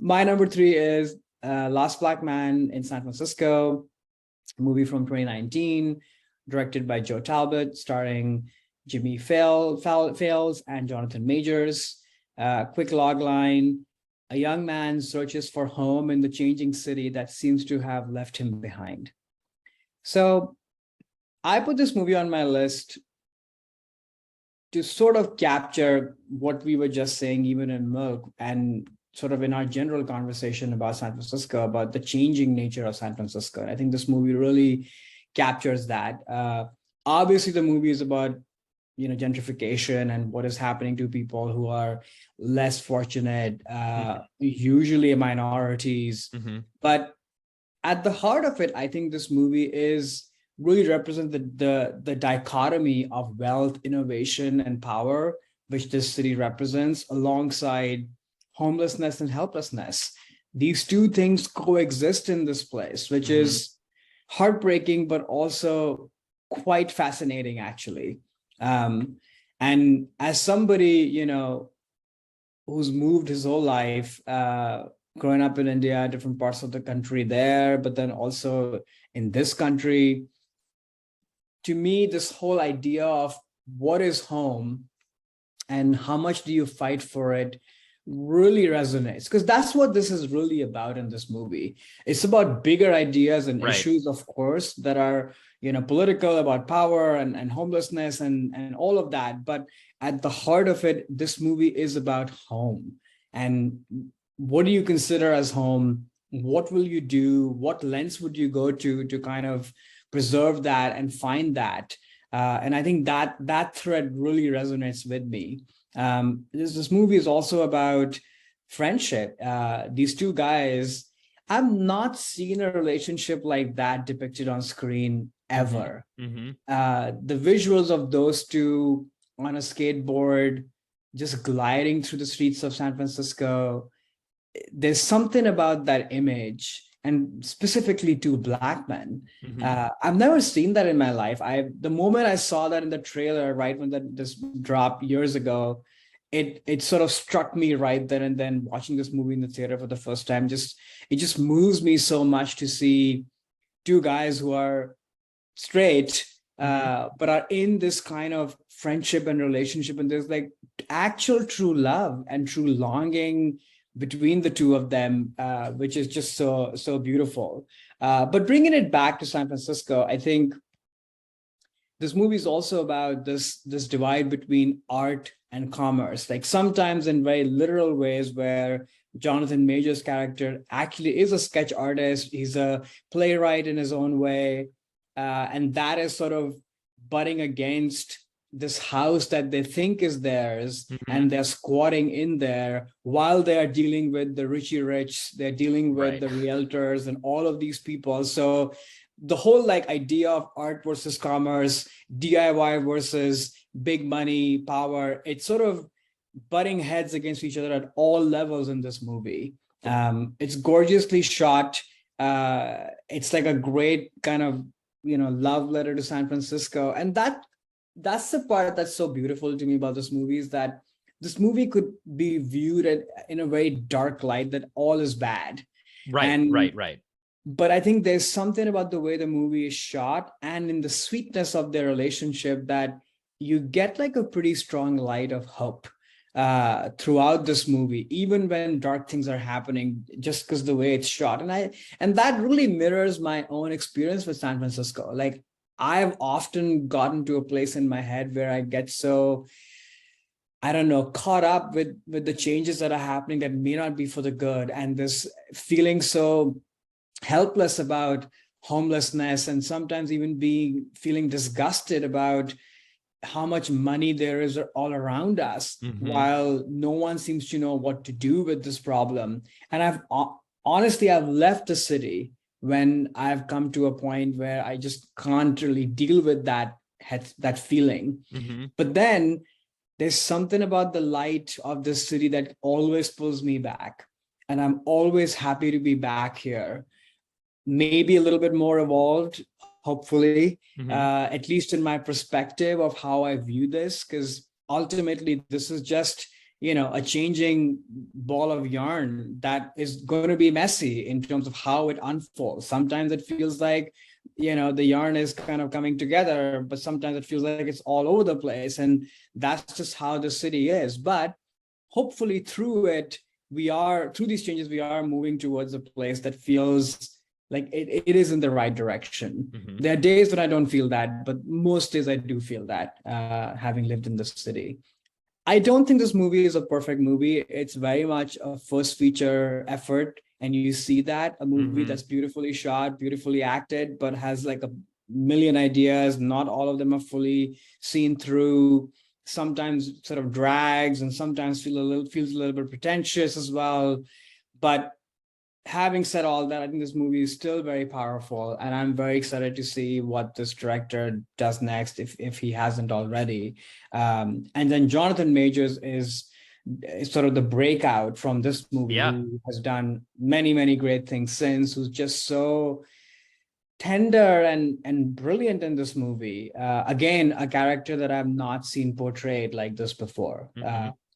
My number three is Last Black Man in San Francisco, movie from 2019, directed by Joe Talbot, starring Jimmy Fails and Jonathan Majors. Quick log line: a young man searches for home in the changing city that seems to have left him behind. So I put this movie on my list to sort of capture what we were just saying, even in Milk, and sort of in our general conversation about San Francisco, about the changing nature of San Francisco. And I think this movie really captures that. Obviously, the movie is about gentrification and what is happening to people who are less fortunate, usually minorities. But at the heart of it, I think this movie is really represent the dichotomy of wealth, innovation, and power, which this city represents, alongside homelessness and helplessness. These two things coexist in this place, which is heartbreaking, but also quite fascinating, actually. And as somebody, who's moved his whole life, growing up in India, different parts of the country there, but then also in this country, to me, this whole idea of what is home and how much do you fight for it really resonates, because that's what this is really about in this movie. It's about bigger ideas and issues, of course, that are political, about power and homelessness and all of that. But at the heart of it, this movie is about home. And what do you consider as home? What will you do? What lens would you go to kind of preserve that and find that? And I think that thread really resonates with me. This movie is also about friendship. These two guys, I've not seen a relationship like that depicted on screen ever. The visuals of those two on a skateboard, just gliding through the streets of San Francisco, there's something about that image, and specifically two Black men. I've never seen that in my life. The moment I saw that in the trailer, right when this dropped years ago, it sort of struck me right then and then. Watching this movie in the theater for the first time, it just moves me so much to see two guys who are straight, but are in this kind of friendship and relationship, and there's like actual true love and true longing between the two of them, which is just so beautiful. But bringing it back to San Francisco, I think this movie is also about this divide between art and commerce, like sometimes in very literal ways, where Jonathan Major's character actually is a sketch artist. He's a playwright in his own way. And that is sort of butting against this house that they think is theirs, and they're squatting in there while they are dealing with the Richie Rich, they're dealing with the realtors and all of these people. So the whole idea of art versus commerce, DIY versus big money, power, it's sort of butting heads against each other at all levels in this movie. It's gorgeously shot. It's like a great kind of love letter to San Francisco. And that's the part that's so beautiful to me about this movie, is that this movie could be viewed in a very dark light, that all is bad. Right. But I think there's something about the way the movie is shot and in the sweetness of their relationship that you get like a pretty strong light of hope throughout this movie, even when dark things are happening, just because the way it's shot. And that really mirrors my own experience with San Francisco. Like, I've often gotten to a place in my head where I get so, I don't know, caught up with the changes that are happening that may not be for the good. And this feeling so helpless about homelessness, and sometimes even feeling disgusted about how much money there is all around us, while no one seems to know what to do with this problem. And I've left the city when I've come to a point where I just can't really deal with that feeling. But then there's something about the light of this city that always pulls me back. And I'm always happy to be back here. Maybe a little bit more evolved, hopefully, at least in my perspective of how I view this, because ultimately this is just a changing ball of yarn that is going to be messy in terms of how it unfolds. Sometimes it feels like, the yarn is kind of coming together, but sometimes it feels like it's all over the place. And that's just how the city is. But hopefully through these changes, we are moving towards a place that feels like it is in the right direction. There are days when I don't feel that, but most days I do feel that, having lived in the city. I don't think this movie is a perfect movie. It's very much a first feature effort. And you see that a movie that's beautifully shot, beautifully acted, but has like a million ideas. Not all of them are fully seen through. Sometimes sort of drags, and sometimes feels a little bit pretentious as well. But having said all that, I think this movie is still very powerful, and I'm very excited to see what this director does next, if he hasn't already. And then Jonathan Majors is sort of the breakout from this movie, who has done many great things since, who's just so tender and brilliant in this movie. Again, a character that I've not seen portrayed like this before.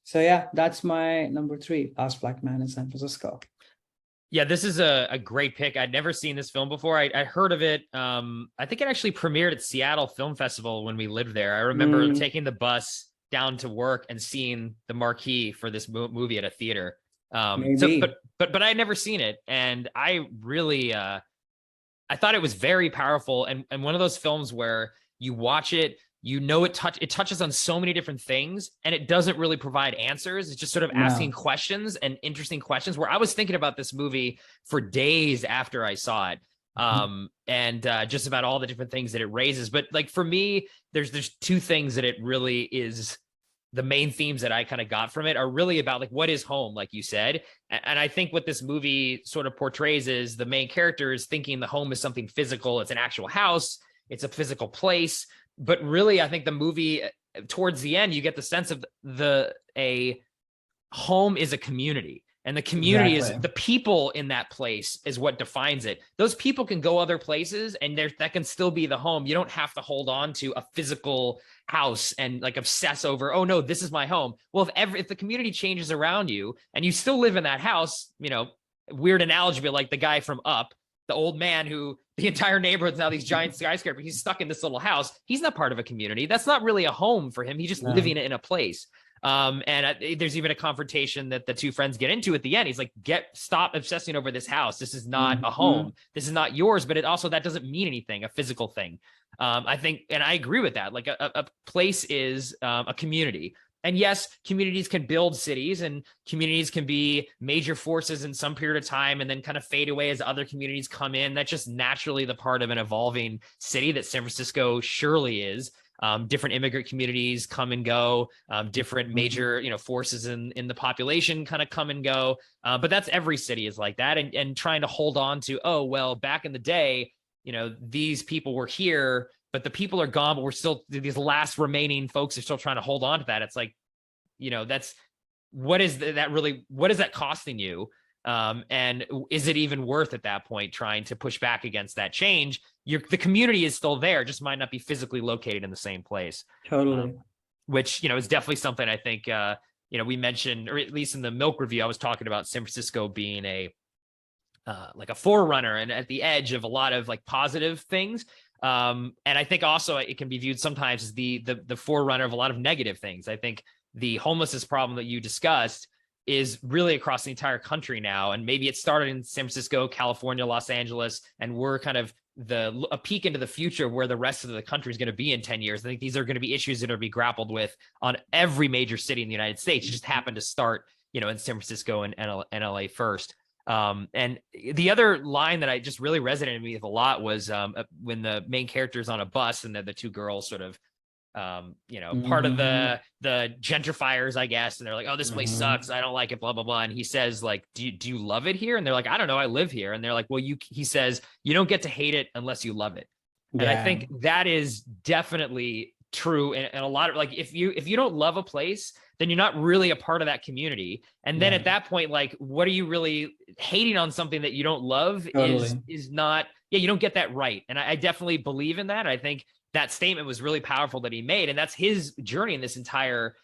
So yeah, that's my number 3, Last Black Man in San Francisco. Yeah, this is a great pick. I'd never seen this film before. I heard of it. I think it actually premiered at Seattle Film Festival when we lived there. I remember taking the bus down to work and seeing the marquee for this movie at a theater. But I had never seen it, and I really I thought it was very powerful, and one of those films where you watch it, it touches on so many different things, and it doesn't really provide answers. It's just sort of asking questions and interesting questions, where I was thinking about this movie for days after I saw it. And just about all the different things that it raises. But like for me, there's 2 things that it really is. The main themes that I kind of got from it are really about like, what is home, like you said. And I think what this movie sort of portrays is the main character is thinking the home is something physical. It's an actual house. It's a physical place. But really, I think the movie, towards the end, you get the sense of a home is a community. And the community is the people in that place is what defines it. Those people can go other places, and that can still be the home. You don't have to hold on to a physical house and like obsess over, oh no, this is my home. Well, if the community changes around you and you still live in that house, weird analogy, but like the guy from Up, the old man who the entire neighborhood's now these giant skyscrapers, he's stuck in this little house. He's not part of a community. That's not really a home for him. He's just living in a place. There's even a confrontation that the 2 friends get into at the end. He's like, stop obsessing over this house. This is not a home. This is not yours, but that doesn't mean anything, a physical thing. I think, and I agree with that. Like a place is a community. And yes, communities can build cities, and communities can be major forces in some period of time and then kind of fade away as other communities come in. That's just naturally the part of an evolving city that San Francisco surely is. Different immigrant communities come and go, different major, forces in the population kind of come and go. But that's every city is like that. And trying to hold on to, oh, well, back in the day, these people were here, but the people are gone, but we're still, these last remaining folks are still trying to hold on to that. It's like, that's, what is that costing you? And is it even worth at that point trying to push back against that change? The community is still there, just might not be physically located in the same place. Totally. Which, is definitely something I think, we mentioned, or at least in the Milk review, I was talking about San Francisco being like a forerunner and at the edge of a lot of like positive things. And I think also it can be viewed sometimes as the forerunner of a lot of negative things. I think the homelessness problem that you discussed is really across the entire country now. And maybe it started in San Francisco, California, Los Angeles, and we're kind of a peek into the future of where the rest of the country is going to be in 10 years. I think these are going to be issues that are be grappled with on every major city in the United States. It just happened to start, in San Francisco and LA first. And the other line that I just really resonated with me with a lot was when the main character is on a bus and the 2 girls sort of part of the gentrifiers, I guess, and they're like, oh, this place sucks, I don't like it, blah blah blah. And he says like, do you love it here? And they're like, I don't know, I live here. And they're like, well, he says, you don't get to hate it unless you love it. And I think that is definitely true. And a lot of like, if you don't love a place, then you're not really a part of that community. And then at that point, like, what are you really hating on? Something that you don't love is not, you don't get that right. And I definitely believe in that. I think that statement was really powerful that he made. And that's his journey in this entire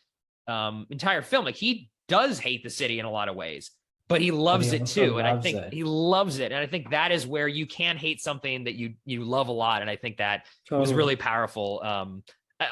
film. Like, he does hate the city in a lot of ways, but he loves it too. And I think he loves it. And I think that is where you can hate something that you love a lot. And I think that was really powerful.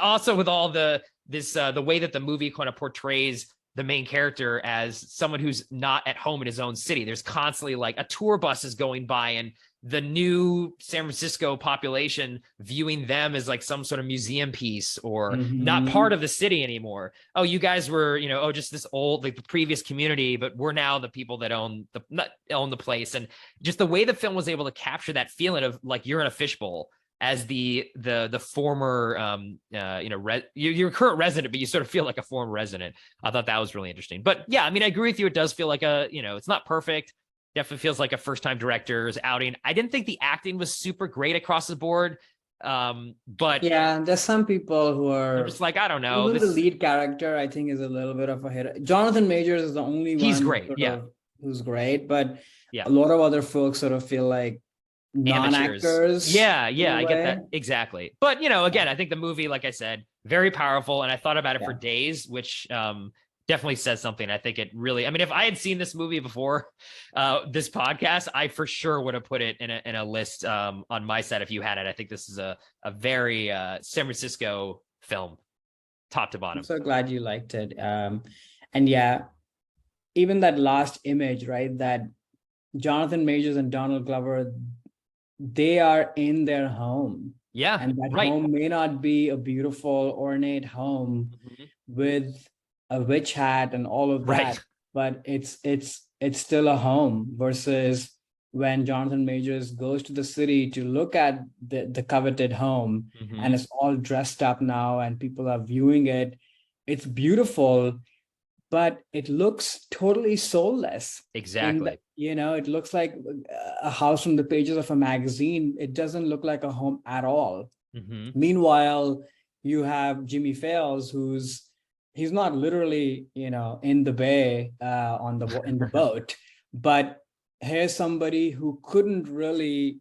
Also with all the way that the movie kind of portrays the main character as someone who's not at home in his own city. There's constantly like a tour bus is going by and the new San Francisco population viewing them as like some sort of museum piece or not part of the city anymore. Oh, you guys were, just this old, like the previous community, but we're now the people that own the place. And just the way the film was able to capture that feeling of like, you're in a fishbowl as the former, you're a current resident, but you sort of feel like a former resident. I thought that was really interesting. But yeah, I mean, I agree with you. It does feel like it's not perfect. Definitely feels like a first-time director's outing. I didn't think the acting was super great across the board, but yeah, there's some people who are just like, I don't know. The lead character, I think, is a little bit of a hit. Jonathan Majors is the only one. He's great, who's great, but a lot of other folks sort of feel like non-actors. Yeah, I get that exactly. But again, I think the movie, like I said, very powerful, and I thought about it for days, which definitely says something. I think it really, I mean, if I had seen this movie before this podcast, I for sure would have put it in a list on my side if you had it. I think this is a very San Francisco film, top to bottom. I'm so glad you liked it. And yeah, even that last image, right? That Jonathan Majors and Donald Glover, they are in their home. Yeah. And that home may not be a beautiful, ornate home with a witch hat and all of that, but it's still a home. Versus when Jonathan Majors goes to the city to look at the coveted home, and it's all dressed up now and people are viewing it. It's beautiful, but it looks totally soulless. Exactly. It looks like a house from the pages of a magazine. It doesn't look like a home at all. Meanwhile, you have Jimmy Fails, he's not literally, in the bay in the boat, but here's somebody who couldn't really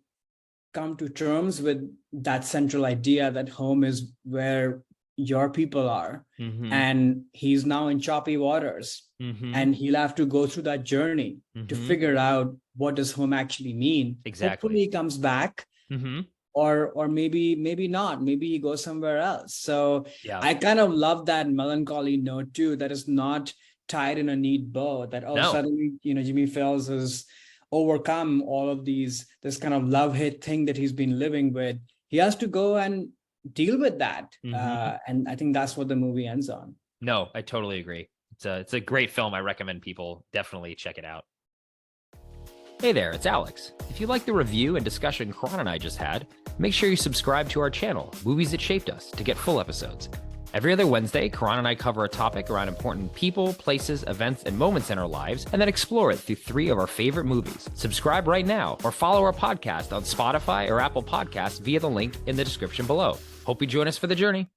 come to terms with that central idea that home is where your people are. And he's now in choppy waters, and he'll have to go through that journey to figure out what does home actually mean. Exactly. Hopefully he comes back. Or maybe not. Maybe he goes somewhere else. So I kind of love that melancholy note too, that is not tied in a neat bow. That suddenly, Jimmy Fails has overcome all of this kind of love-hate thing that he's been living with. He has to go and deal with that. And I think that's what the movie ends on. No, I totally agree. It's a great film. I recommend people definitely check it out. Hey there, it's Alex. If you like the review and discussion Karan and I just had, make sure you subscribe to our channel, Movies That Shaped Us, to get full episodes. Every other Wednesday, Karan and I cover a topic around important people, places, events, and moments in our lives, and then explore it through 3 of our favorite movies. Subscribe right now, or follow our podcast on Spotify or Apple Podcasts via the link in the description below. Hope you join us for the journey.